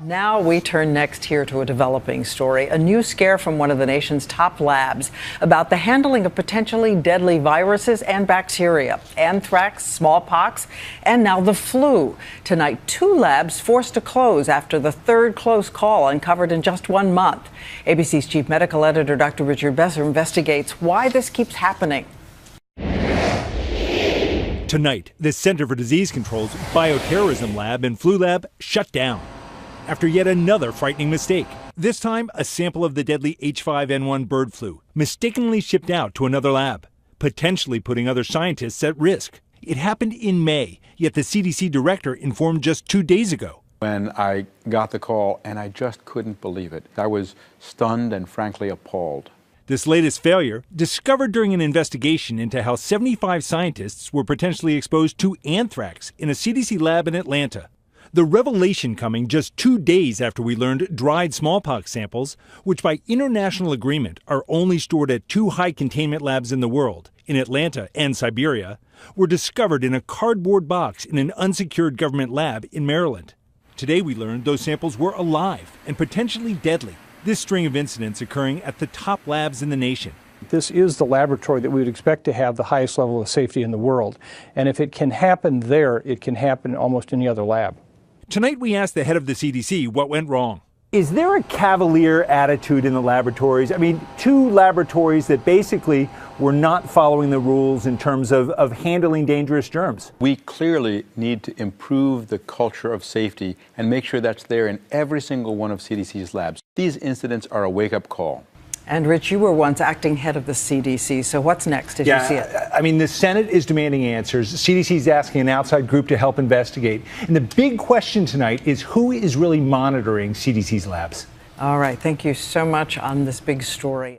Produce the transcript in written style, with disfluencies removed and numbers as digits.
Now we turn next here to a developing story, a new scare from one of the nation's top labs about the handling of potentially deadly viruses and bacteria, anthrax, smallpox, and now the flu. Tonight, 2 labs forced to close after the third close call uncovered in just 1 month. ABC's chief medical editor, Dr. Richard Besser, investigates why this keeps happening. Tonight, the Center for Disease Control's bioterrorism lab and flu lab shut down after yet another frightening mistake. This time, a sample of the deadly H5N1 bird flu mistakenly shipped out to another lab, potentially putting other scientists at risk. It happened in May, yet the CDC director informed just 2 days ago. When I got the call, and I just couldn't believe it. I was stunned and frankly appalled. This latest failure, discovered during an investigation into how 75 scientists were potentially exposed to anthrax in a CDC lab in Atlanta. The revelation coming just 2 days after we learned dried smallpox samples, which by international agreement are only stored at 2 high containment labs in the world, in Atlanta and Siberia, were discovered in a cardboard box in an unsecured government lab in Maryland. Today we learned those samples were alive and potentially deadly. This string of incidents occurring at the top labs in the nation. This is the laboratory that we would expect to have the highest level of safety in the world. And if it can happen there, it can happen in almost any other lab. Tonight we asked the head of the CDC what went wrong. Is there a cavalier attitude in the laboratories? I mean, 2 laboratories that basically were not following the rules in terms of handling dangerous germs. We clearly need to improve the culture of safety and make sure that's there in every single one of CDC's labs. These incidents are a wake-up call. And Rich, you were once acting head of the CDC, so what's next as you see it? I mean, the Senate is demanding answers. The CDC is asking an outside group to help investigate. And the big question tonight is who is really monitoring CDC's labs? All right, thank you so much on this big story.